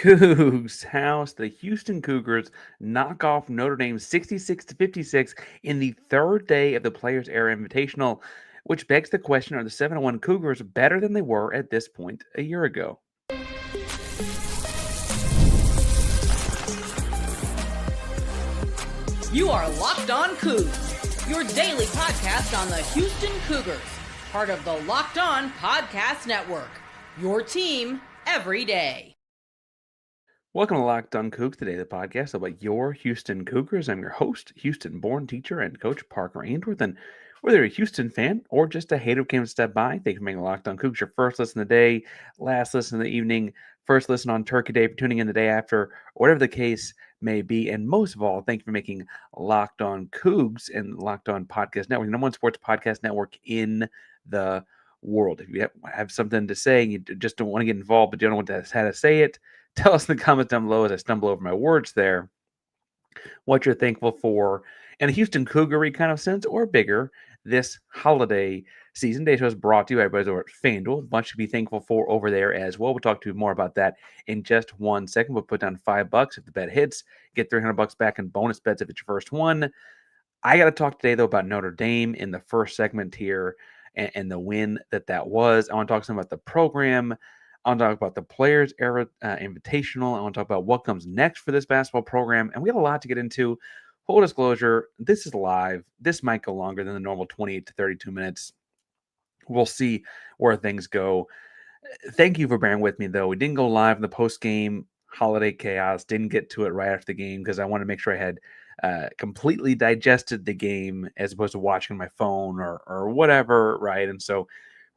Coogs house, the Houston Cougars knock off Notre Dame 66-56 in the third day of the Players Era Invitational, which begs the question, are the 7-1 Cougars better than they were at this point a year ago? You are Locked On Cougs, your daily podcast on the Houston Cougars, part of the Locked On Podcast Network, your team every day. Welcome to Locked On Cougs, today the podcast about your Houston Cougars. I'm your host, Houston-born teacher and coach Parker Ainsworth, and whether you're a Houston fan or just a hater who came to step by, thank you for making Locked On Cougs your first listen of the day, last listen of the evening, first listen on Turkey Day, for tuning in the day after, whatever the case may be. And most of all, thank you for making Locked On Cougs and Locked On Podcast Network, the number one sports podcast network in the world. If you have something to say and you just don't want to get involved, but you don't know how to say it, tell us in the comments down below as I stumble over my words there what you're thankful for in a Houston Cougar-y kind of sense or bigger this holiday season. Today's show is brought to you by everybody over at FanDuel. A bunch to be thankful for over there as well. We'll talk to you more about that in just 1 second. We'll put down $5 if the bet hits. Get $300 back in bonus bets if it's your first one. I got to talk today, though, about Notre Dame in the first segment here and the win that was. I want to talk some about the program. I want to talk about the Players Era Invitational. I want to talk about what comes next for this basketball program. And we have a lot to get into. Full disclosure, this is live. This might go longer than the normal 28 to 32 minutes. We'll see where things go. Thank you for bearing with me, though. We didn't go live in the post-game holiday chaos. Didn't get to it right after the game because I wanted to make sure I had completely digested the game as opposed to watching my phone or whatever, right? And so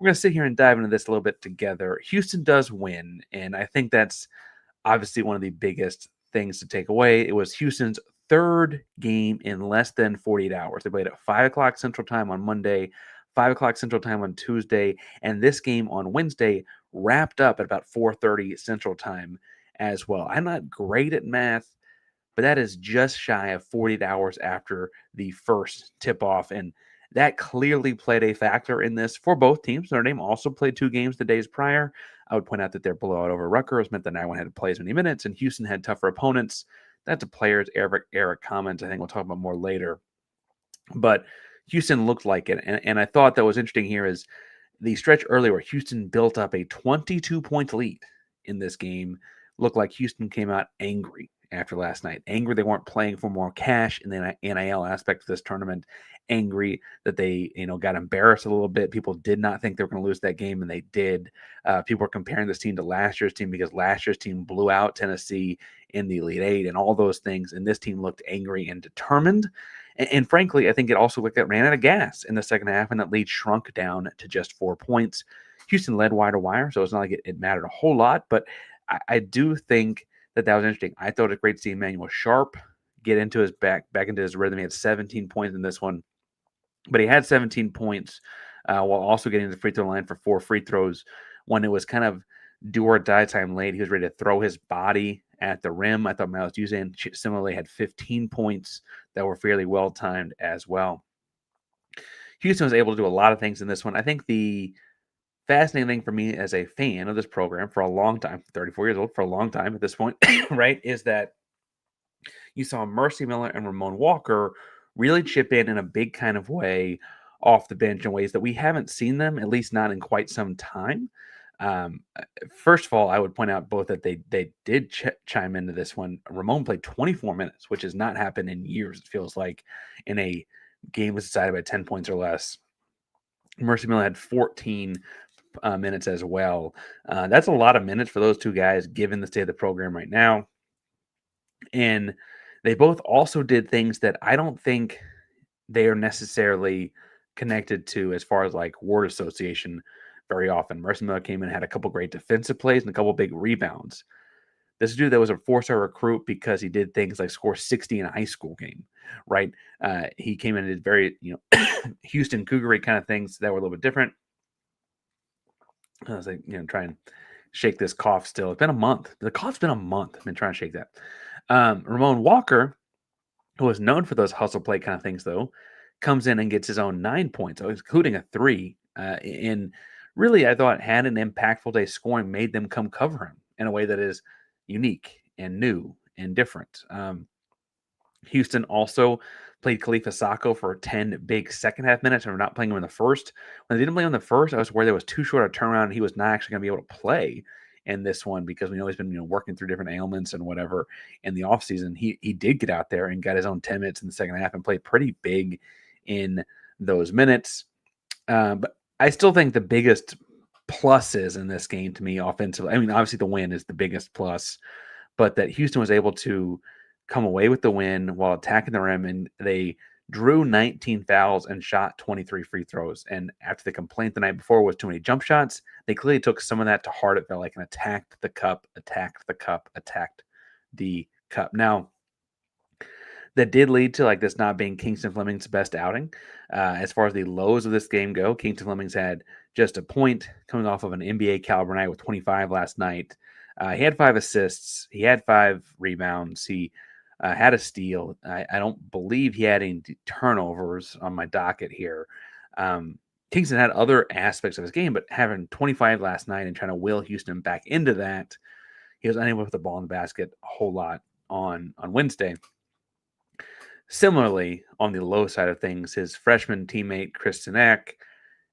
we're going to sit here and dive into this a little bit together. Houston does win, and I think that's obviously one of the biggest things to take away. It was Houston's third game in less than 48 hours. They played at 5 o'clock Central Time on Monday, 5 o'clock Central Time on Tuesday, and this game on Wednesday wrapped up at about 4:30 Central Time as well. I'm not great at math, but that is just shy of 48 hours after the first tip-off, and that clearly played a factor in this for both teams. Notre Dame also played 2 games the days prior. I would point out that their blowout over Rutgers meant that everyone had to play as many minutes, and Houston had tougher opponents. That's a Players Era comment I think we'll talk about more later. But Houston looked like it, and I thought that was interesting here is the stretch earlier where Houston built up a 22-point lead in this game. Looked like Houston came out angry after last night. Angry they weren't playing for more cash in the NIL aspect of this tournament. Angry that they, got embarrassed a little bit. People did not think they were going to lose that game, and they did. People were comparing this team to last year's team because last year's team blew out Tennessee in the Elite Eight and all those things, and this team looked angry and determined. And frankly, I think it also looked like it ran out of gas in the second half, and that lead shrunk down to just 4 points. Houston led wire to wire, so it's not like it mattered a whole lot, but I do think that was interesting. I thought it was great to see Emanuel Sharp get into his back into his rhythm. He had 17 points in this one, but he had 17 points while also getting to the free throw line for 4 free throws when it was kind of do or die time late. He was ready to throw his body at the rim. I thought Milos Uzan similarly had 15 points that were fairly well timed as well. Houston was able to do a lot of things in this one. I think the fascinating thing for me as a fan of this program for a long time, 34 years old, for a long time at this point, right, is that you saw Mercy Miller and Ramon Walker really chip in a big kind of way off the bench in ways that we haven't seen them, at least not in quite some time. First of all, I would point out both that they did chime into this one. Ramon played 24 minutes, which has not happened in years, it feels like, in a game was decided by 10 points or less. Mercy Miller had 14 minutes as well. That's a lot of minutes for those two guys, given the state of the program right now. And they both also did things that I don't think they are necessarily connected to as far as like word association very often. Mercy Miller came in and had a couple great defensive plays and a couple big rebounds. This dude that was a 4-star recruit because he did things like score 60 in a high school game, right? He came in and did very, Houston Cougar kind of things that were a little bit different. I was like, try and shake this cough still. It's been a month. The cough's been a month. I've been trying to shake that. Ramon Walker, who was known for those hustle play kind of things, though, comes in and gets his own 9 points, including a 3. And really, I thought had an impactful day scoring, made them come cover him in a way that is unique and new and different. Houston also played Khalifa Sacco for 10 big second half minutes, and we're not playing him in the first. When they didn't play him in the first, I was worried there was too short a turnaround. He was not actually going to be able to play in this one because we know he's been working through different ailments and whatever in the offseason. He did get out there and got his own 10 minutes in the second half and played pretty big in those minutes. But I still think the biggest pluses in this game to me offensively, I mean, obviously the win is the biggest plus, but that Houston was able to come away with the win while attacking the rim, and they drew 19 fouls and shot 23 free throws. And after the complaint the night before was too many jump shots, they clearly took some of that to heart, it felt like, and attacked the cup. Now, that did lead to this not being Kingston Fleming's best outing. As far as the lows of this game go, Kingston Fleming's had just a point coming off of an NBA caliber night with 25 last night. He had 5 assists. He had 5 rebounds. He had a steal. I don't believe he had any turnovers on my docket here. Kingston had other aspects of his game, but having 25 last night and trying to will Houston back into that, he was unable to put the ball in the basket a whole lot on Wednesday. Similarly, on the low side of things, his freshman teammate, Chris Sinek,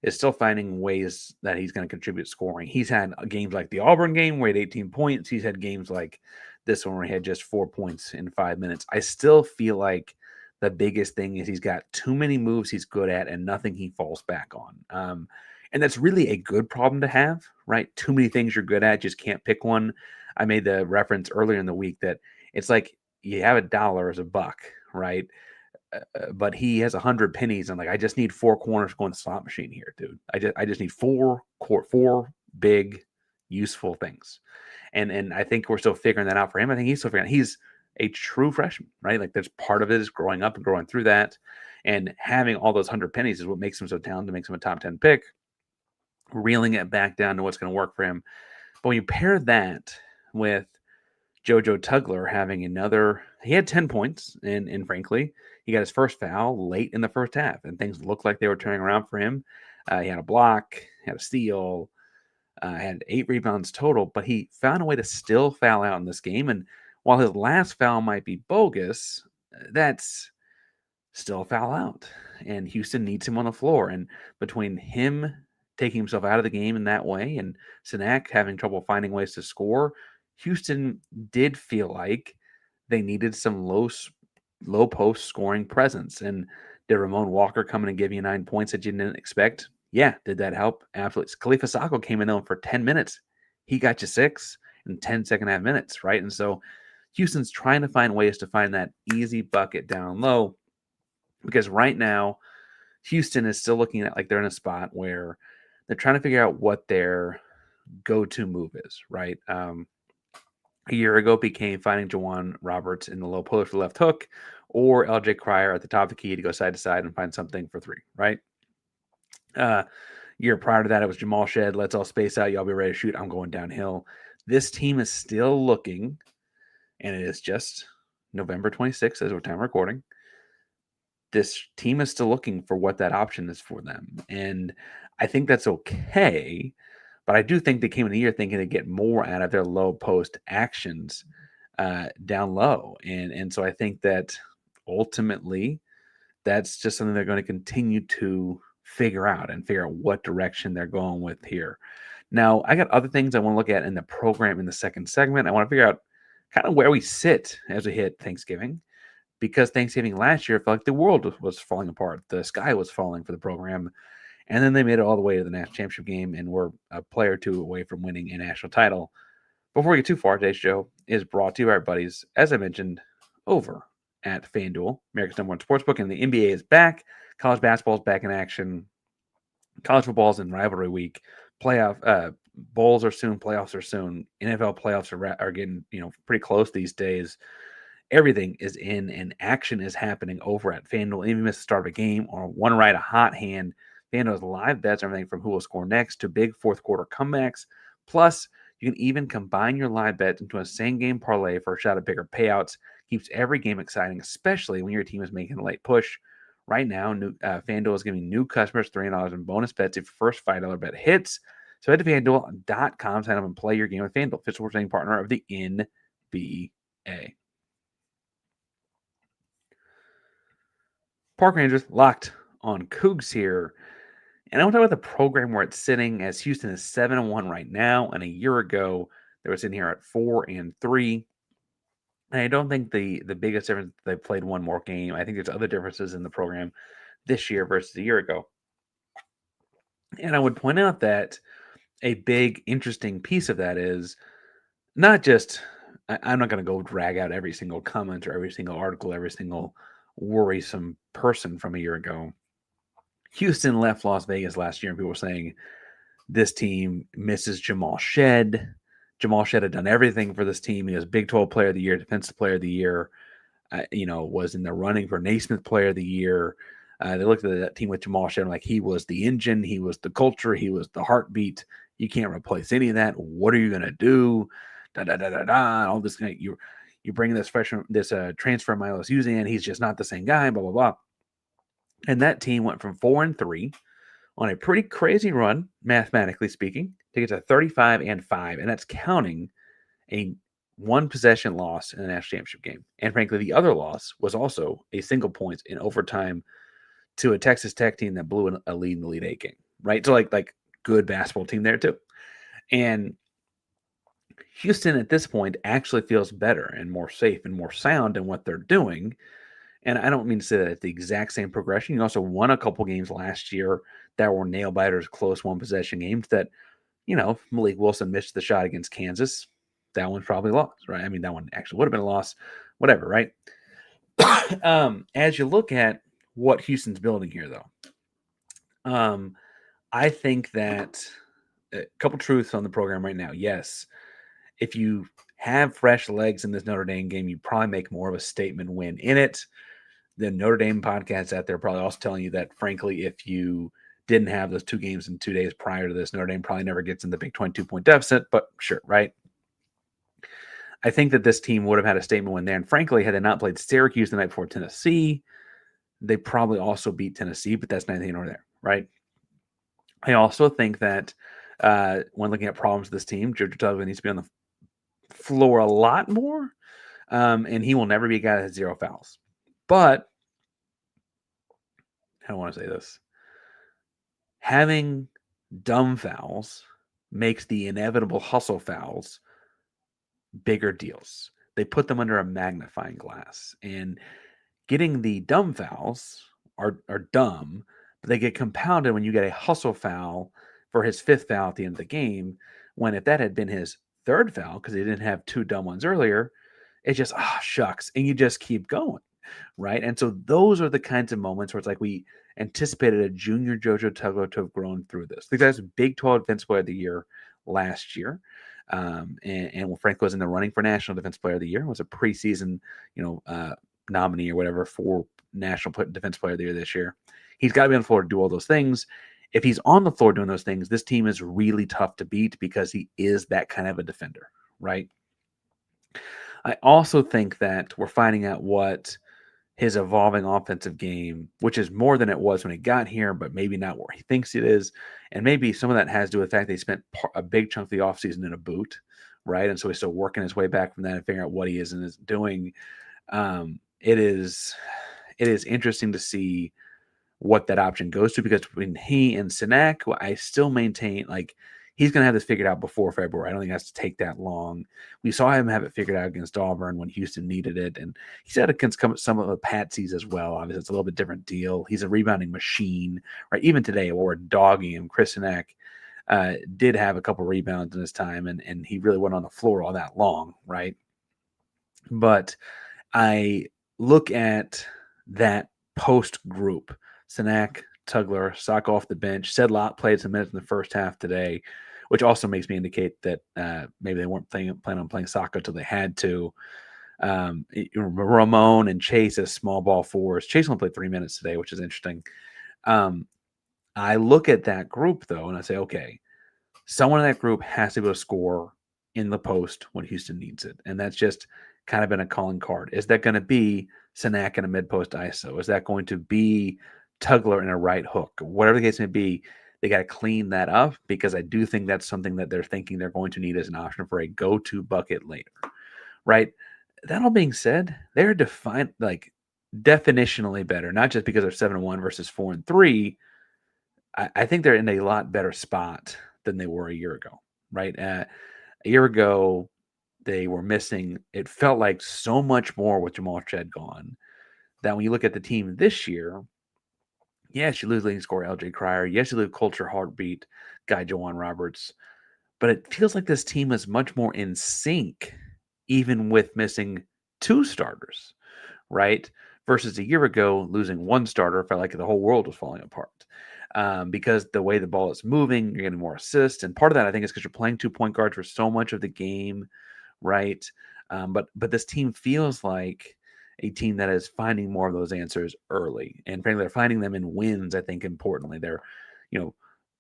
is still finding ways that he's going to contribute scoring. He's had games like the Auburn game where he had 18 points. He's had games like this one where he had just 4 points in 5 minutes. I still feel like the biggest thing is he's got too many moves he's good at and nothing he falls back on. And that's really a good problem to have, right? Too many things you're good at, just can't pick one. I made the reference earlier in the week that it's like you have $1 as a buck, right? But he has 100 pennies, and I just need 4 corners going to the slot machine here, dude. I just need 4 big, useful things, and I think we're still figuring that out for him. I think he's still figuring. He's a true freshman, right? There's part of it is growing up and growing through that, and having all those 100 pennies is what makes him so talented, makes him a top 10 pick. Reeling it back down to what's going to work for him, but when you pair that with JoJo Tugler having he had 10 points, and frankly, he got his first foul late in the first half, and things looked like they were turning around for him. He had a block, had a steal, had 8 rebounds total, but he found a way to still foul out in this game. And while his last foul might be bogus, that's still a foul out. And Houston needs him on the floor. And between him taking himself out of the game in that way and Sinek having trouble finding ways to score, Houston did feel like they needed some low post scoring presence. And did Ramon Walker come in and give you 9 points that you didn't expect? Yeah. Did that help? Absolutely. Khalifa Sacco came in though for 10 minutes. He got you 6 in 10 second half minutes, right? And so Houston's trying to find ways to find that easy bucket down low, because right now Houston is still looking at they're in a spot where they're trying to figure out what their go-to move is, right? A year ago became finding Jawan Roberts in the low post for left hook, or LJ Cryer at the top of the key to go side to side and find something for 3, right? Year prior to that, it was Jamal Shed. Let's all space out. Y'all be ready to shoot. I'm going downhill. This team is still looking, and it is just November 26th as we're time recording. This team is still looking for what that option is for them. And I think that's okay. But I do think they came in the year thinking to get more out of their low post actions down low. And so I think that ultimately that's just something they're going to continue to figure out what direction they're going with here. Now, I got other things I want to look at in the program in the second segment. I want to figure out kind of where we sit as we hit Thanksgiving, because Thanksgiving last year felt like the world was falling apart. The sky was falling for the program. And then they made it all the way to the national championship game and were a player or 2 away from winning a national title. Before we get too far, today's show is brought to you by our buddies, as I mentioned, over at FanDuel, America's #1 sportsbook, and the NBA is back. College basketball is back in action. College football is in rivalry week. Bowls are soon. Playoffs are soon. NFL playoffs are getting pretty close these days. Everything is in, and action is happening over at FanDuel. Even if you miss the start of a game or one ride, a hot hand, FanDuel has live bets, everything from who will score next to big fourth quarter comebacks. Plus, you can even combine your live bets into a same-game parlay for a shot at bigger payouts. Keeps every game exciting, especially when your team is making a late push. Right now, FanDuel is giving new customers $300 in bonus bets if your first $5 bet hits. So head to FanDuel.com, sign up, and play your game with FanDuel, official betting partner of the Park Rangers locked on Coogs here. And I want to talk about the program where it's sitting, as Houston is 7-1 right now. And a year ago, they were sitting here at 4-3. And I don't think the biggest difference, they played one more game. I think there's other differences in the program this year versus a year ago. And I would point out that a big, interesting piece of that is not just, I'm not going to go drag out every single comment or every single article, every single worrisome person from a year ago. Houston left Las Vegas last year, and people were saying this team misses Jamal Shedd. Jamal Shedd had done everything for this team. He was Big 12 Player of the Year, Defensive Player of the Year, was in the running for Naismith Player of the Year. They looked at that team with Jamal Shedd like he was the engine, he was the culture, he was the heartbeat. You can't replace any of that. What are you going to do? All this. You bring this transfer Milos Uzan. He's just not the same guy. Blah blah blah. And that team went from 4-3 on a pretty crazy run, mathematically speaking, to get to 35-5, and that's counting a one possession loss in the national championship game. And frankly, the other loss was also a single point in overtime to a Texas Tech team that blew a lead in the Elite Eight game, right? So like good basketball team there too. And Houston at this point actually feels better and more safe and more sound in what they're doing. And I don't mean to say that it's the exact same progression. You also won a couple games last year that were nail biters, close one possession games that, Malik Wilson missed the shot against Kansas. That one's probably lost, right? I mean, that one actually would have been a loss, whatever, right? As you look at what Houston's building here, though, I think that a couple truths on the program right now. Yes, if you have fresh legs in this Notre Dame game, you probably make more of a statement win in it. The Notre Dame podcasts out there probably also telling you that, frankly, if you didn't have those two games in 2 days prior to this, Notre Dame probably never gets in the big 22-point deficit, but sure, right? I think that this team would have had a statement win there. And frankly, had they not played Syracuse the night before Tennessee, they probably also beat Tennessee, but that's neither here nor there, right? I also think that when looking at problems with this team, JoJo Tugler needs to be on the floor a lot more, and he will never be a guy that has 0 fouls. But I don't want to say this. Having dumb fouls makes the inevitable hustle fouls bigger deals. They put them under a magnifying glass. And getting the dumb fouls are dumb, but they get compounded when you get a hustle foul for his 5th foul at the end of the game, when if that had been his 3rd foul, because he didn't have 2 dumb ones earlier, it's just, shucks. And you just keep going. Right. And so those are the kinds of moments where it's like we anticipated a junior JoJo Tugler to have grown through this. The guy's Big 12 Defensive Player of the Year last year. And Frank was in the running for National Defensive Player of the Year, was a preseason, nominee or whatever for National Defensive Player of the Year this year. He's got to be on the floor to do all those things. If he's on the floor doing those things, this team is really tough to beat because he is that kind of a defender, right? I also think that we're finding out what his evolving offensive game, which is more than it was when he got here, but maybe not where he thinks it is. And maybe some of that has to do with the fact that he spent a big chunk of the offseason in a boot, right? And so he's still working his way back from that and figuring out what he is and is doing. It is interesting to see what that option goes to, because between he and Sinak, I still maintain he's going to have this figured out before February. I don't think it has to take that long. We saw him have it figured out against Auburn when Houston needed it. And he's had against some of the patsies as well. Obviously, it's a little bit different deal. He's a rebounding machine, right? Even today, we're dogging him. Chris Sinak did have a couple rebounds in his time, and he really wasn't on the floor all that long, right? But I look at that post group, Sinak, Tugler, Saka off the bench. Sedlot played some minutes in the first half today, which also makes me indicate that maybe they weren't planning on playing Saka until they had to. Ramon and Chase as small ball fours. Chase only played 3 minutes today, which is interesting. I look at that group, though, and I say, okay, someone in that group has to be able to score in the post when Houston needs it. And that's just kind of been a calling card. Is that going to be Sinak in a mid-post ISO? Is that going to be Tugler in a right hook? Whatever the case may be, they got to clean that up, because I do think that's something that they're thinking they're going to need as an option for a go-to bucket later, right? That all being said, they're definitionally better, not just because they're 7-1 versus 4-3. I think they're in a lot better spot than they were a year ago, right? A year ago, they were missing, it felt like so much more with Jamal Shed gone that when you look at the team this year, yes, you lose leading scorer LJ Cryer. Yes, you lose culture heartbeat guy Jawan Roberts. But it feels like this team is much more in sync, even with missing two starters, right? Versus a year ago, losing one starter felt like the whole world was falling apart. Because the way the ball is moving, you're getting more assists. And part of that, I think, is because you're playing 2 point guards for so much of the game, right? But this team feels like a team that is finding more of those answers early. And frankly, they're finding them in wins, I think, importantly. They're, you know,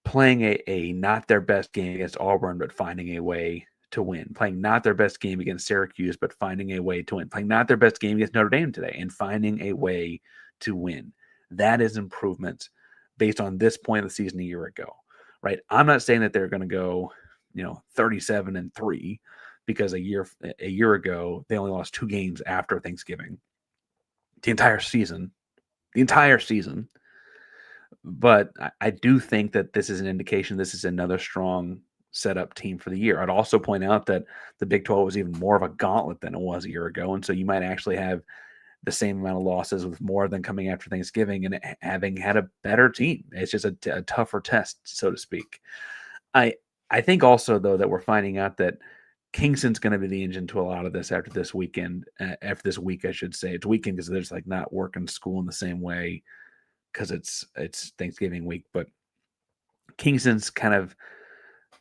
playing a not their best game against Auburn, but finding a way to win. Playing not their best game against Syracuse, but finding a way to win. Playing not their best game against Notre Dame today and finding a way to win. That is improvement based on this point of the season a year ago, right? I'm not saying that they're going to go, 37-3 because a year ago they only lost 2 games after Thanksgiving. The entire season. But I do think that this is an indication this is another strong setup team for the year. I'd also point out that the Big 12 was even more of a gauntlet than it was a year ago. And so you might actually have the same amount of losses with more than coming after Thanksgiving and having had a better team. It's just a tougher test, so to speak. I think also, though, that we're finding out that Kingston's going to be the engine to a lot of this after this weekend, after this week, I should say. It's weekend because there's like not working school in the same way because it's Thanksgiving week, but Kingston's kind of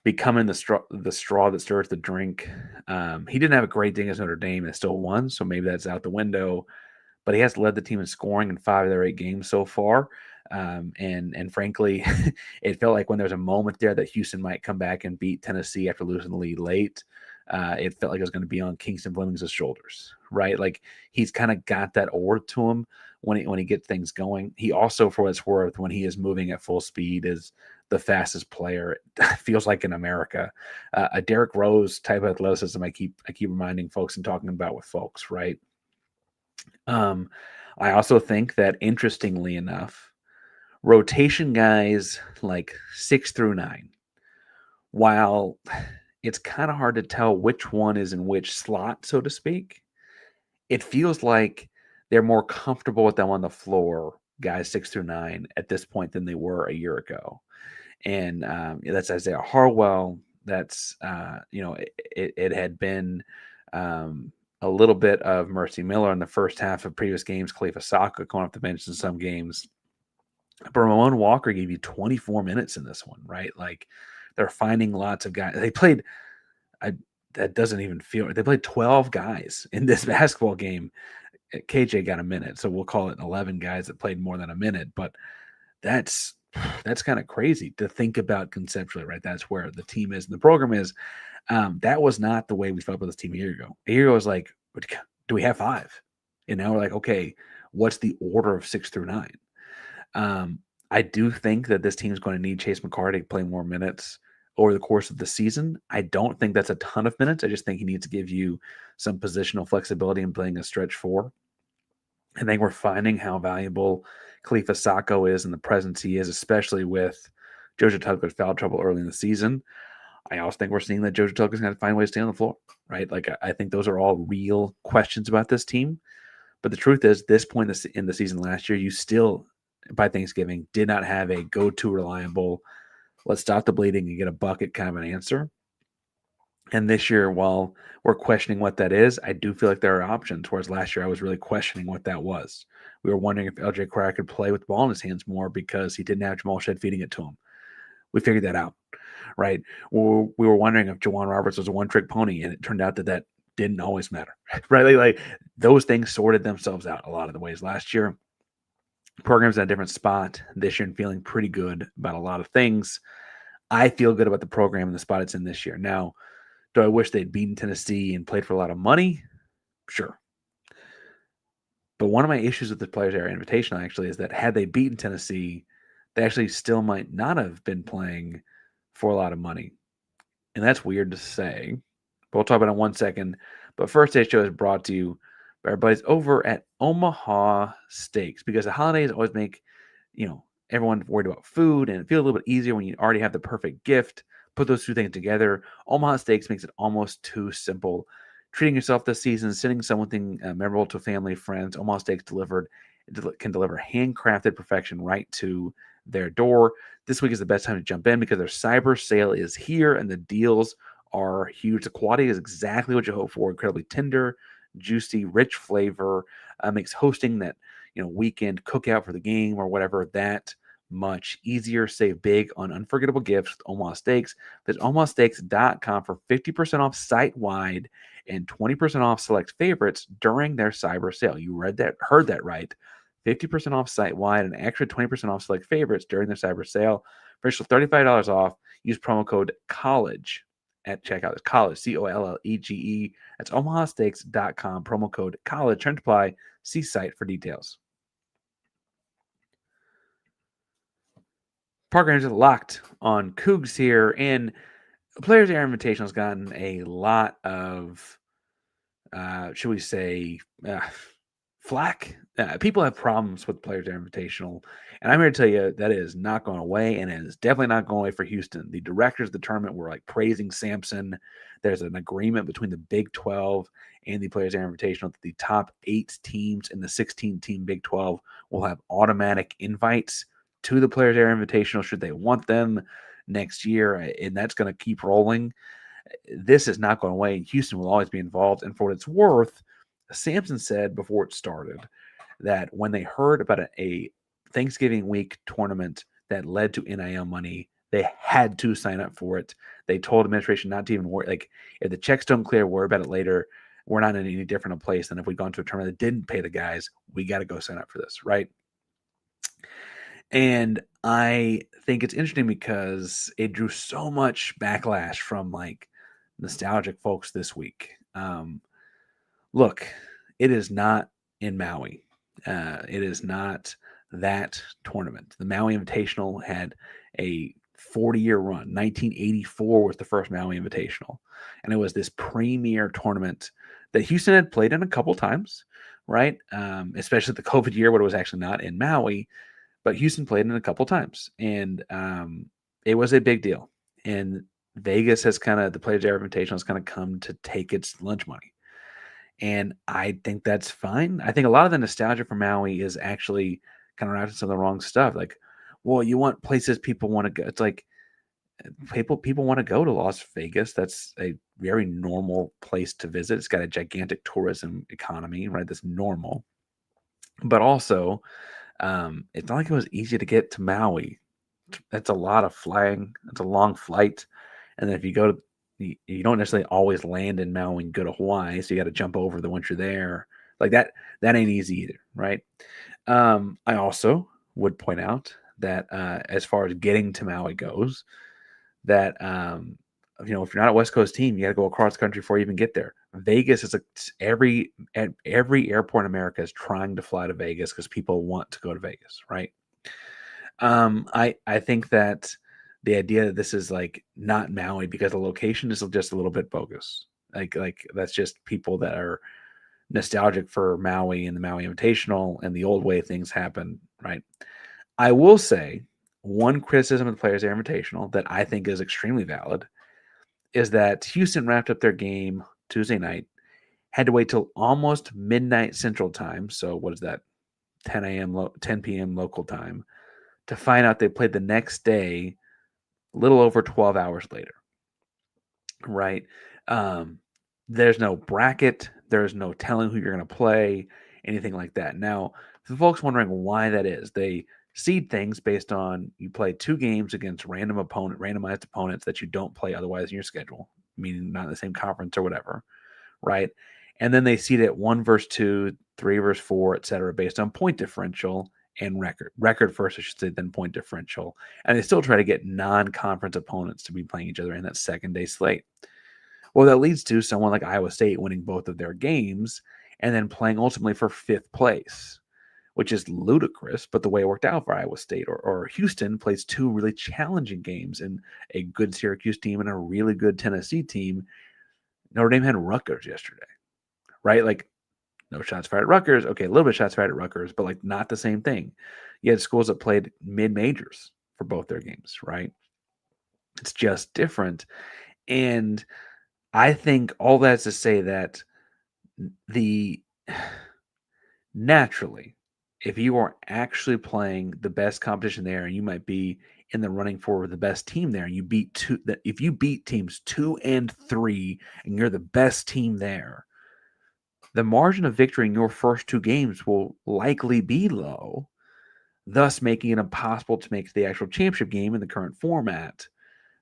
becoming the straw that stirs the drink. He didn't have a great day against Notre Dame and still won, so maybe that's out the window. But he has led the team in scoring in 5 of their 8 games so far. And frankly, it felt like when there's a moment there that Houston might come back and beat Tennessee after losing the lead late, it felt like it was going to be on Kingston Fleming's shoulders, right? Like he's kind of got that aura to him when he gets things going. He also, for what it's worth, when he is moving at full speed, is the fastest player. It feels like in America, a Derrick Rose type of athleticism. I keep reminding folks and talking about with folks, right? I also think that interestingly enough, rotation guys like 6 through 9, while it's kind of hard to tell which one is in which slot, so to speak, it feels like they're more comfortable with them on the floor, guys 6 through 9, at this point than they were a year ago. And that's Isaiah Harwell. That's, it had been a little bit of Mercy Miller in the first half of previous games, Khalifa Saka going off the bench in some games. But Ramon Walker gave you 24 minutes in this one, right? Like they're finding lots of guys. They played, that doesn't even feel, they played 12 guys in this basketball game. KJ got a minute, so we'll call it 11 guys that played more than a minute. But that's kind of crazy to think about conceptually, right? That's where the team is and the program is. That was not the way we felt about this team a year ago. A year ago was like, do we have 5? And now we're like, okay, what's the order of 6 through 9? I do think that this team is going to need Chase McCarty to play more minutes over the course of the season. I don't think that's a ton of minutes. I just think he needs to give you some positional flexibility in playing a stretch 4. I think we're finding how valuable Khalifa Sacco is and the presence he is, especially with JoJo Tugler's foul trouble early in the season. I also think we're seeing that JoJo Tugler's going to find ways to stay on the floor, right? Like, I think those are all real questions about this team. But the truth is, this point in the season last year, you still, by Thanksgiving, did not have a go-to reliable, let's stop the bleeding and get a bucket kind of an answer. And this year, while we're questioning what that is, I do feel like there are options. Whereas last year, I was really questioning what that was. We were wondering if LJ Cryer could play with the ball in his hands more because he didn't have Jamal Shed feeding it to him. We figured that out, right? We were wondering if Jawan Roberts was a one-trick pony, and it turned out that didn't always matter, right? Like those things sorted themselves out a lot of the ways last year. The program's in a different spot this year and feeling pretty good about a lot of things. I feel good about the program and the spot it's in this year. Now, do I wish they'd beaten Tennessee and played for a lot of money? Sure. But one of my issues with the Players Era Invitational actually is that had they beaten Tennessee, they actually still might not have been playing for a lot of money. And that's weird to say. But we'll talk about it in 1 second. But first, today's show is brought to you by our buddies over at Omaha Steaks, because the holidays always make, everyone worried about food, and it feels a little bit easier when you already have the perfect gift. Put those two things together. Omaha Steaks makes it almost too simple. Treating yourself this season, sending something memorable to family, friends. Omaha Steaks can deliver handcrafted perfection right to their door. This week is the best time to jump in because their cyber sale is here and the deals are huge. The quality is exactly what you hope for. Incredibly tender, juicy, rich flavor. Makes hosting that weekend cookout for the game or whatever that much easier. Save big on unforgettable gifts with Omaha Steaks. Visit omahasteaks.com for 50% off site-wide and 20% off select favorites during their cyber sale. You heard that right. 50% off site-wide and extra 20% off select favorites during their cyber sale. For initial $35 off, use promo code COLLEGE at checkout. It's college, COLLEGE. That's omahasteaks.com, promo code COLLEGE. Turn to apply. See site for details. Parker is locked on Coogs here, and Players Era Invitational has gotten a lot of, should we say, flack. People have problems with Players Era Invitational, and I'm here to tell you that is not going away, and it is definitely not going away for Houston. The directors of the tournament were praising Sampson. There's an agreement between the Big 12 and the Players Era Invitational that the top 8 teams in the 16-team Big 12 will have automatic invites to the Players Era Invitational should they want them next year, and that's going to keep rolling. This is not going away. Houston will always be involved, and for what it's worth, Sampson said before it started that when they heard about a Thanksgiving week tournament that led to NIL money, they had to sign up for it. They told administration not to even worry. If the checks don't clear, worry about it later. We're not in any different a place than if we'd gone to a tournament that didn't pay the guys. We got to go sign up for this, right? And I think it's interesting because it drew so much backlash from nostalgic folks this week. Look, it is not in Maui. It is not that tournament. The Maui Invitational had a 40-year run. 1984 was the first Maui Invitational. And it was this premier tournament that Houston had played in a couple times, right? Especially the COVID year when it was actually not in Maui. But Houston played in a couple times. And it was a big deal. And Vegas has the Players Era Invitational has come to take its lunch money. And I think that's fine. I think a lot of the nostalgia for Maui is actually wrapped in some of the wrong stuff. You want places people want to go. It's people want to go to Las Vegas. That's a very normal place to visit. It's got a gigantic tourism economy, right? That's normal. But also, it's not like it was easy to get to Maui. That's a lot of flying. It's a long flight. And then if you go to you don't necessarily always land in Maui and go to Hawaii, so you got to jump over once you're there. That ain't easy either, right? I also would point out that as far as getting to Maui goes, that if you're not a West Coast team, you got to go across the country before you even get there. Vegas is every airport in America is trying to fly to Vegas because people want to go to Vegas, right? I think that the idea that this is not Maui because the location is just a little bit bogus. That's just people that are nostalgic for Maui and the Maui Invitational and the old way things happen, right? I will say one criticism of the Players Era Invitational that I think is extremely valid is that Houston wrapped up their game Tuesday night, had to wait till almost midnight Central Time. So what is that? 10 p.m. local time to find out they played the next day, a little over 12 hours later, right? There's no bracket. There's no telling who you're going to play, anything like that. Now, for folks wondering why that is, they seed things based on you play 2 games against randomized opponents that you don't play otherwise in your schedule, meaning not in the same conference or whatever, right? And then they seed it 1 versus 2, 3 versus 4, etc., based on point differential and record first, I should say, then point differential. And they still try to get non-conference opponents to be playing each other in that second day slate. Well, that leads to someone like Iowa State winning both of their games and then playing ultimately for 5th place, which is ludicrous, but the way it worked out for Iowa State. Or Houston plays 2 really challenging games and a good Syracuse team and a really good Tennessee team. Notre Dame had Rutgers yesterday. right? Like no shots fired at Rutgers. Okay, a little bit of shots fired at Rutgers, but like not the same thing. You had schools that played mid-majors for both their games, right? It's just different. And I think all that's to say that the naturally, if you are actually playing the best competition there, and you might be in the running for the best team there, and you beat if you beat teams 2 and 3, and you're the best team there, the margin of victory in your first 2 games will likely be low, thus making it impossible to make the actual championship game in the current format,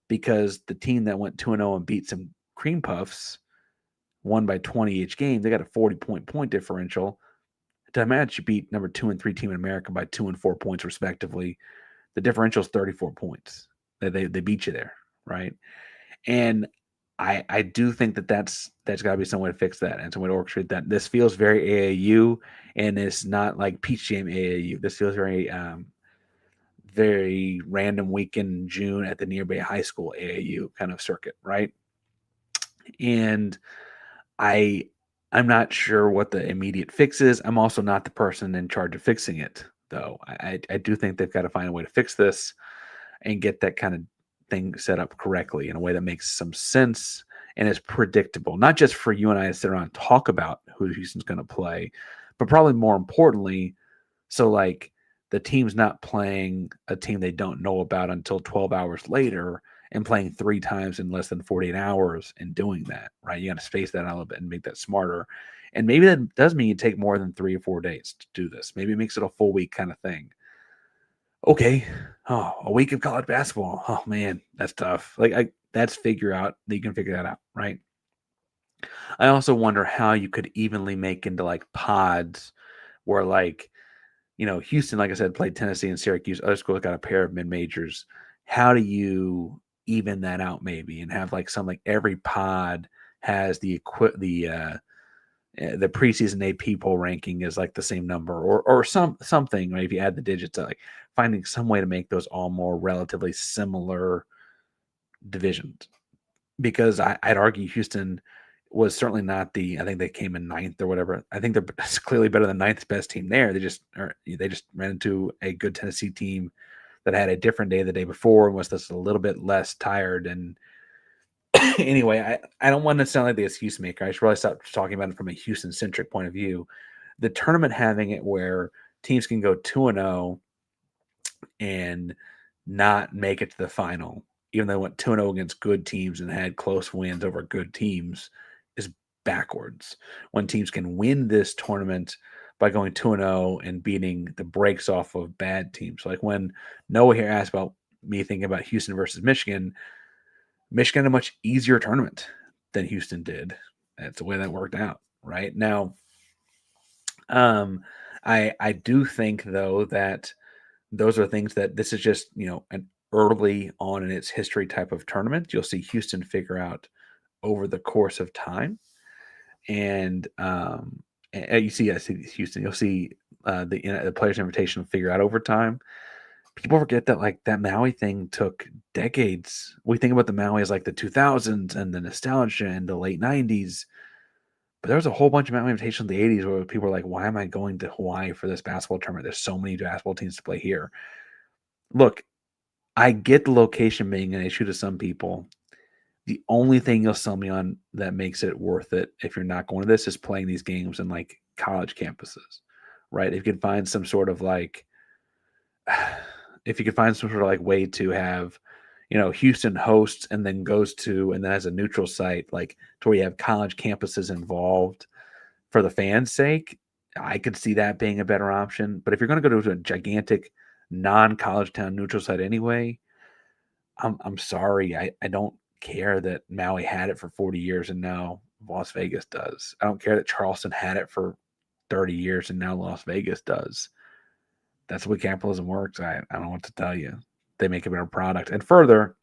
because the team that went 2-0 and beat some cream puffs won by 20 each game. They got a 40-point differential. To imagine you beat number 2 and 3 team in America by 2 and 4 points respectively. The differential is 34 points. They beat you there, right? And I do think that's got to be some way to fix that and some way to orchestrate that. This feels very AAU, and it's not like Peach Jam AAU. This feels very random weekend in June at the nearby high school AAU kind of circuit, right? And I'm not sure what the immediate fix is. I'm also not the person in charge of fixing it, though. I do think they've got to find a way to fix this and get that kind of thing set up correctly in a way that makes some sense and is predictable, not just for you and I to sit around and talk about who Houston's going to play, but probably more importantly, so like the team's not playing a team they don't know about until 12 hours later and playing 3 times in less than 48 hours and doing that, right? You got to space that out a little bit and make that smarter. And maybe that does mean you take more than 3 or 4 days to do this. Maybe it makes it a full week kind of thing. Okay. Oh, a week of college basketball. Oh man, that's tough. Like that's figure out that you can figure that out, right? I also wonder how you could evenly make into like pods where like, Houston, like I said, played Tennessee and Syracuse. Other schools got a pair of mid majors. How do you even that out maybe and have like every pod has the preseason AP poll ranking is like the same number or something, right? If you add the digits, like finding some way to make those all more relatively similar divisions. Because I'd argue Houston was certainly not I think they came in 9th or whatever. I think they're clearly better than 9th best team there. They just ran into a good Tennessee team that had a different day the day before and was just a little bit less tired. And anyway, I don't want to sound like the excuse maker. I should probably stop talking about it from a Houston-centric point of view. The tournament having it where teams can go 2-0 and not make it to the final, even though they went 2-0 against good teams and had close wins over good teams, is backwards. When teams can win this tournament by going 2-0 and beating the brakes off of bad teams. Like when Noah here asked about me thinking about Houston versus Michigan had a much easier tournament than Houston did. That's the way that worked out, right? Now, I do think, though, that those are things that this is just, an early on in its history type of tournament. You'll see Houston figure out over the course of time. And you see Houston, you'll see the Players Invitational figure out over time. People forget that like that Maui thing took decades. We think about the Maui as like the 2000s and the nostalgia and the late 90s. But there was a whole bunch of Maui Invitational in the 80s where people were like, why am I going to Hawaii for this basketball tournament? There's so many basketball teams to play here. Look, I get the location being an issue to some people. The only thing you'll sell me on that makes it worth it if you're not going to this is playing these games in like college campuses, right? If you can find some sort of like way to have, Houston hosts and then goes to and then has a neutral site, like to where you have college campuses involved for the fans' sake, I could see that being a better option. But if you're going to go to a gigantic non-college town neutral site anyway, I'm sorry. I don't care that Maui had it for 40 years and now Las Vegas does. I don't care that Charleston had it for 30 years and now Las Vegas does. That's the way capitalism works. I don't know what to tell you. They make a better product. And further,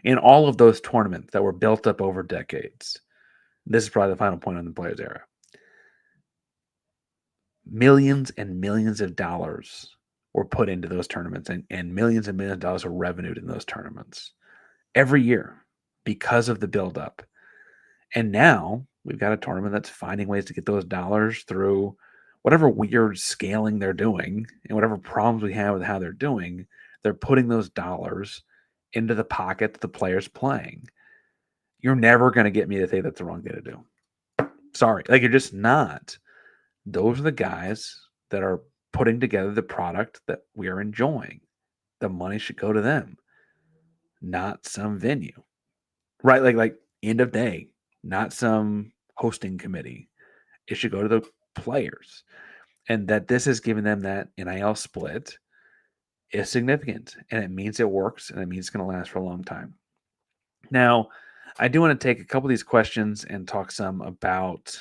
in all of those tournaments that were built up over decades, this is probably the final point on the Players Era. Millions and millions of dollars were put into those tournaments and millions of dollars were revenued in those tournaments every year because of the buildup. And now we've got a tournament that's finding ways to get those dollars through whatever weird scaling they're doing and whatever problems we have with how they're doing. They're putting those dollars into the pocket that the player's playing. You're never going to get me to say that's the wrong thing to do. Sorry. Like, you're just not. Those are the guys that are putting together the product that we are enjoying. The money should go to them, not some venue. Right? Like end of day, not some hosting committee. It should go to the players. And that this is giving them that NIL split is significant. And it means it works, and it means it's going to last for a long time. Now, I do want to take a couple of these questions and talk some about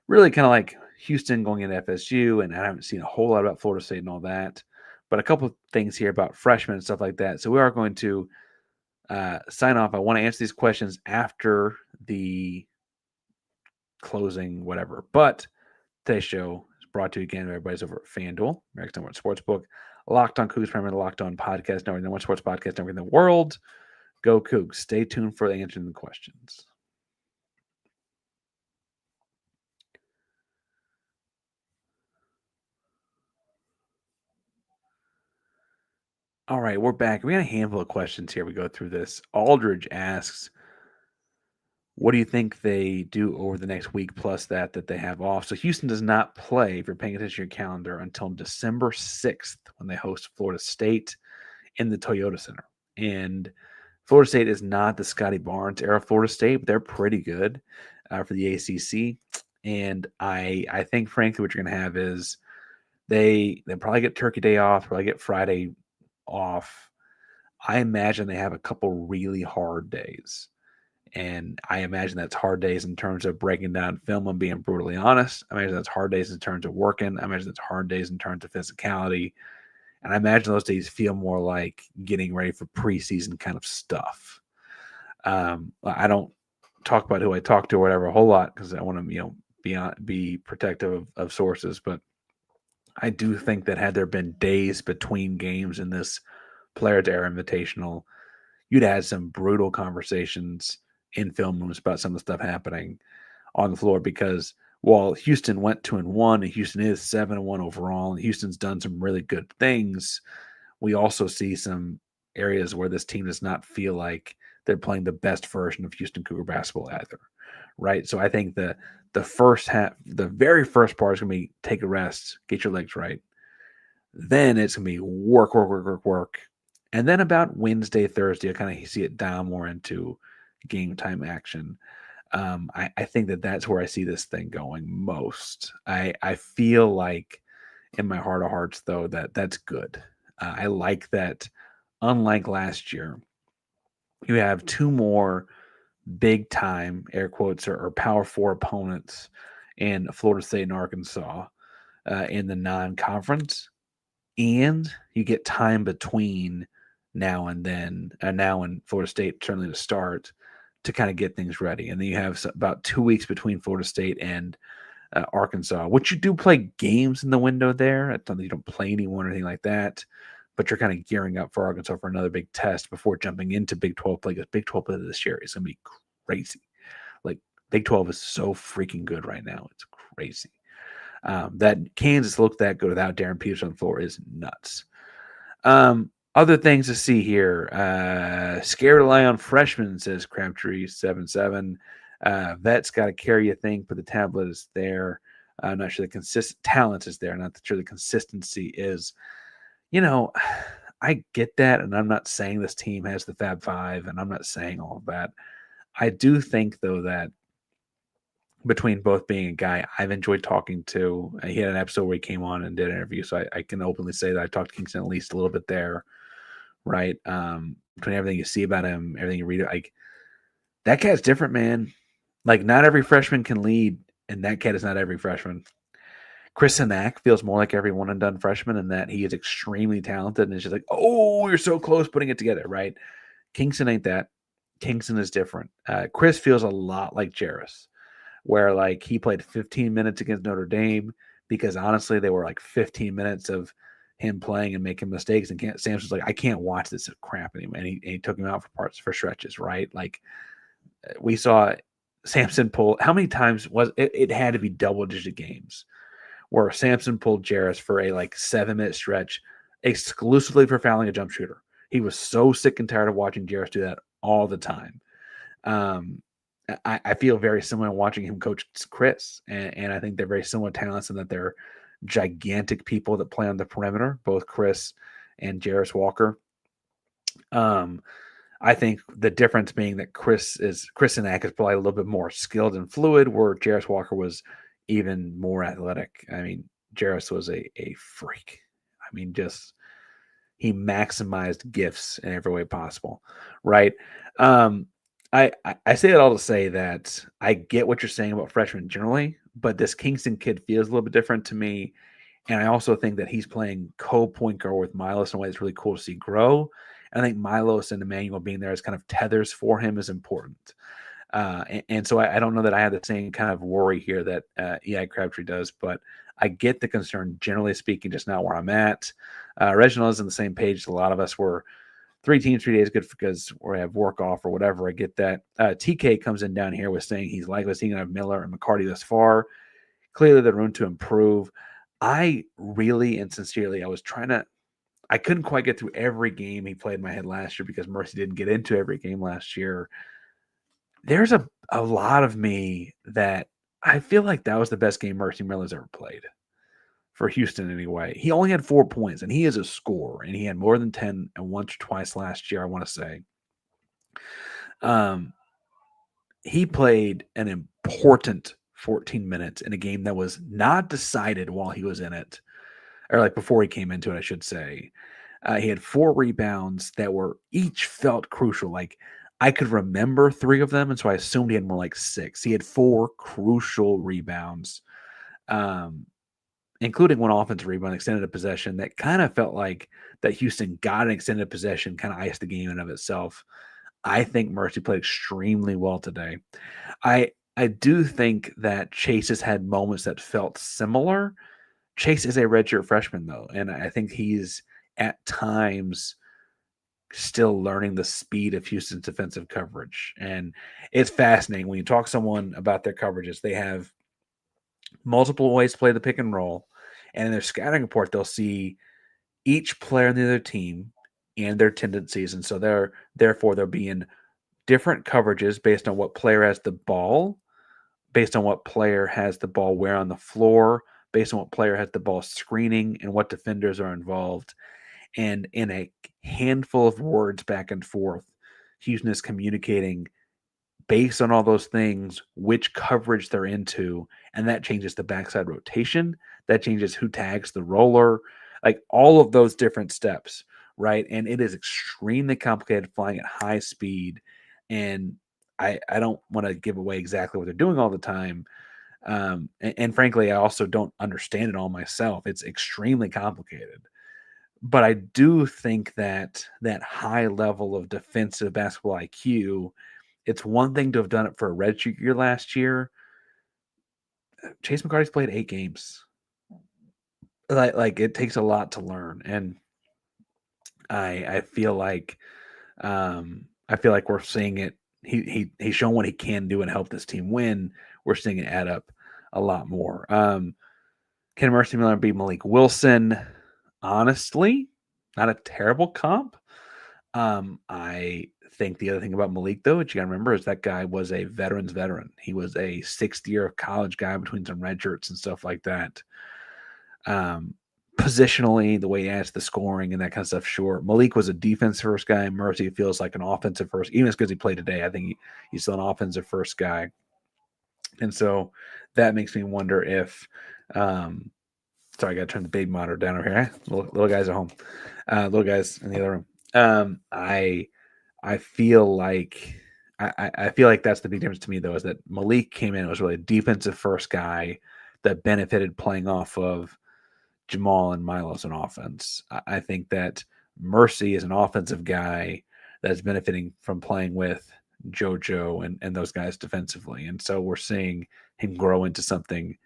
really kind of like Houston going into FSU, and I haven't seen a whole lot about Florida State and all that, but a couple of things here about freshmen and stuff like that. So we are going to sign off. I want to answer these questions after the closing, whatever. But today's show is brought to you again by everybody's over at FanDuel, America's #1 Sportsbook, Locked On Cougs, primarily the Locked On Podcast Network, #1 Sports Podcast Network in the world. Go Cougs. Stay tuned for answering the questions. All right, we're back. We got a handful of questions here. We go through this. Aldridge asks, what do you think they do over the next week plus that they have off? So Houston does not play, if you're paying attention to your calendar, until December 6th when they host Florida State in the Toyota Center. And Florida State is not the Scotty Barnes era Florida State, but they're pretty good for the ACC. And I think, frankly, what you're going to have is they probably get Turkey Day off, probably get Friday off. I imagine they have a couple really hard days. And I imagine that's hard days in terms of breaking down film and being brutally honest. I imagine that's hard days in terms of working. I imagine that's hard days in terms of physicality. And I imagine those days feel more like getting ready for preseason kind of stuff. I don't talk about who I talk to or whatever a whole lot because I want to, be protective of sources. But I do think that had there been days between games in this Players Era Invitational, you'd had some brutal conversations in film rooms about some of the stuff happening on the floor because while Houston went 2-1 and Houston is 7-1 overall and Houston's done some really good things, we also see some areas where this team does not feel like they're playing the best version of Houston Cougar basketball either, right? So I think the first half, the very first part is going to be take a rest, get your legs right. Then it's going to be work. And then about Wednesday, Thursday, I kind of see it down more into game time action. I think that's where I see this thing going most. I feel like in my heart of hearts, though, that's good. I like that. Unlike last year, you have two more big time, air quotes, or Power 4 opponents in Florida State and Arkansas in the non-conference. And you get time between now and then, now and Florida State certainly to start to kind of get things ready. And then you have about 2 weeks between Florida State and Arkansas, which you do play games in the window there. It's not that you don't play anyone or anything like that, but you're kind of gearing up for Arkansas for another big test before jumping into Big 12 play. Because Big 12 play this year is going to be crazy. Like, Big 12 is so freaking good right now. It's crazy. That Kansas looked that good without Darren Peterson on the floor is nuts. Other things to see here. Scared to rely on freshmen, says Crabtree77. Vet's got to carry a thing, but the tablet is there. I'm not sure the consistent talent is there. Not sure the consistency is. I get that, and I'm not saying this team has the Fab Five, and I'm not saying all of that. I do think, though, that between both being a guy I've enjoyed talking to, he had an episode where he came on and did an interview, so I can openly say that I talked to Kingston at least a little bit there, right? Between everything you see about him, everything you read, like, that cat's different, man. Like, not every freshman can lead, and that cat is not every freshman. Chris Sinak feels more like every one and done freshman in that he is extremely talented, and it's just like, oh, you're so close putting it together, right? Kingston ain't that. Kingston is different. Chris feels a lot like Jarris, where like he played 15 minutes against Notre Dame because honestly they were like 15 minutes of him playing and making mistakes, and Samson's like, I can't watch this crap anymore, and he took him out for stretches, right? Like, we saw Sampson pulled, how many times was it? It had to be double-digit games where Sampson pulled Jarris for a 7-minute stretch exclusively for fouling a jump shooter. He was so sick and tired of watching Jarris do that all the time. I feel very similar watching him coach Chris, and I think they're very similar talents in that they're gigantic people that play on the perimeter, both Chris and Jarris Walker. I think the difference being that Chris and Ack is probably a little bit more skilled and fluid, where Jarris Walker was even more athletic. I mean, Jarris was a freak. I mean, just he maximized gifts in every way possible, right? I say that all to say that I get what you're saying about freshmen generally, but this Kingston kid feels a little bit different to me. And I also think that he's playing co-point guard with Milos in a way that's really cool to see grow. And I think Milos and Emanuel being there as kind of tethers for him is important. And so I don't know that I have the same kind of worry here that E.I. Crabtree does, but I get the concern, generally speaking, just not where I'm at. Reginald is on the same page. A lot of us were 3 teams, 3 days, good because we have work off or whatever. I get that. TK comes in down here with saying he's likely seeing of Miller and McCarty thus far. Clearly, the room to improve. I really and sincerely, I couldn't quite get through every game he played in my head last year because Mercy didn't get into every game last year. There's a lot of me that I feel like that was the best game Mercy Miller's ever played for Houston anyway. He only had 4 points, and he is a scorer, and he had more than 10 and once or twice last year, I want to say. He played an important 14 minutes in a game that was not decided while he was in it, or before he came into it, I should say. He had 4 rebounds that were each felt crucial. I could remember 3 of them, and so I assumed he had more like 6. He had 4 crucial rebounds, including one offensive rebound, extended possession that kind of felt like that Houston got an extended possession, kind of iced the game in of itself. I think Mercy played extremely well today. I do think that Chase has had moments that felt similar. Chase is a redshirt freshman, though, and I think he's at times still learning the speed of Houston's defensive coverage. And it's fascinating when you talk to someone about their coverages. They have multiple ways to play the pick and roll, and in their scouting report, they'll see each player in the other team and their tendencies, and so therefore they'll be in different coverages based on what player has the ball, based on what player has the ball where on the floor, based on what player has the ball screening, and what defenders are involved. And in a handful of words back and forth, Houston is communicating based on all those things, which coverage they're into, and that changes the backside rotation. That changes who tags the roller, all of those different steps, right? And it is extremely complicated flying at high speed. And I don't want to give away exactly what they're doing all the time. And frankly, I also don't understand it all myself. It's extremely complicated. But I do think that high level of defensive basketball IQ, it's one thing to have done it for a redshirt year last year. Chase McCarty's played 8 games. It takes a lot to learn, and I feel like we're seeing it. He's shown what he can do and help this team win. We're seeing it add up a lot more. Can Mercy Miller beat Malik Wilson? Honestly, not a terrible comp. I think the other thing about Malik, though, that you got to remember is that guy was a veteran's veteran. He was a 6th year college guy between some red shirts and stuff like that. Positionally, the way he adds the scoring and that kind of stuff, sure. Malik was a defense first guy. Mercy feels like an offensive first, even as good as he played today. I think he's still an offensive first guy. And so that makes me wonder if sorry, I got to turn the baby monitor down over here. Little guys at home. Little guys in the other room. I feel like I feel like that's the big difference to me, though, is that Malik came in and was really a defensive first guy that benefited playing off of Jamal and Milos on offense. I think that Mercy is an offensive guy that's benefiting from playing with JoJo and those guys defensively. And so we're seeing him grow into something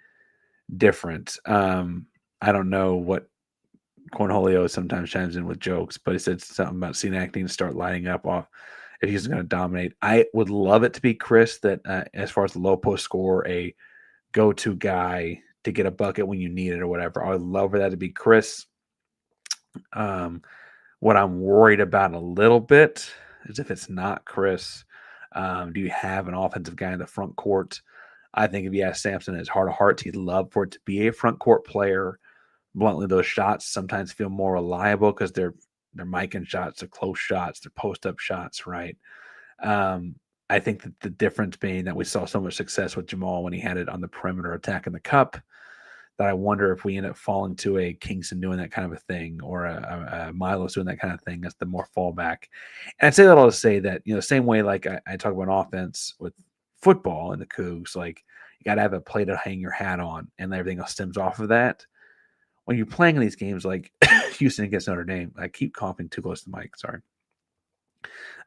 different. I don't know what Cornholio sometimes chimes in with jokes, but he said something about seeing acting start lining up off if he's going to dominate. I would love it to be Chris, that as far as the low post score, a go-to guy to get a bucket when you need it or whatever. I would love for that to be Chris. What I'm worried about a little bit is if it's not Chris, do you have an offensive guy in the front court? I think if you ask Sampson, his heart of hearts, he'd love for it to be a front court player. Bluntly, those shots sometimes feel more reliable because they're micing shots, they're close shots, they're post-up shots, right? I think that the difference being that we saw so much success with Jamal when he had it on the perimeter attacking the cup, that I wonder if we end up falling to a Kingston doing that kind of a thing, or a Milos doing that kind of thing as the more fallback. And I'd say that all to say that, the same way like I talk about offense with football and the Cougs, like you got to have a play to hang your hat on, and everything else stems off of that. When you're playing in these games like Houston against Notre Dame, I keep coughing too close to the mic, sorry.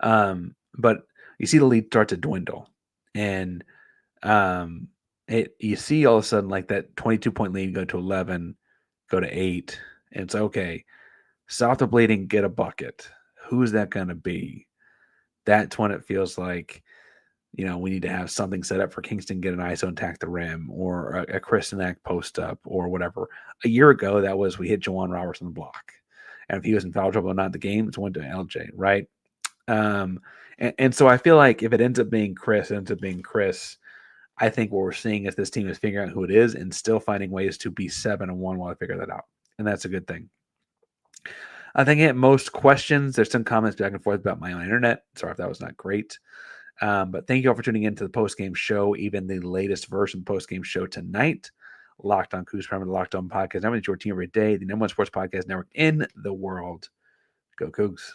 But you see the lead start to dwindle, and you see all of a sudden like that 22-point lead go to 11, go to 8, and it's okay. South of bleeding, get a bucket. Who's that going to be? That's when it feels like, we need to have something set up for Kingston, get an ISO and attack the rim, or a Kristen Act post up, or whatever. A year ago, that was we hit Jawan Roberts on the block. And if he was in foul trouble or not in the game, it's went to LJ, right? And so I feel like if it ends up being Chris, I think what we're seeing is this team is figuring out who it is and still finding ways to be 7-1 while they figure that out. And that's a good thing. I think at most questions, there's some comments back and forth about my own internet. Sorry if that was not great. But thank you all for tuning in to the postgame show, even the latest version postgame show tonight. Locked on Cougs, the Locked On Podcast. I'm your team every day, the #1 sports podcast network in the world. Go Cougs.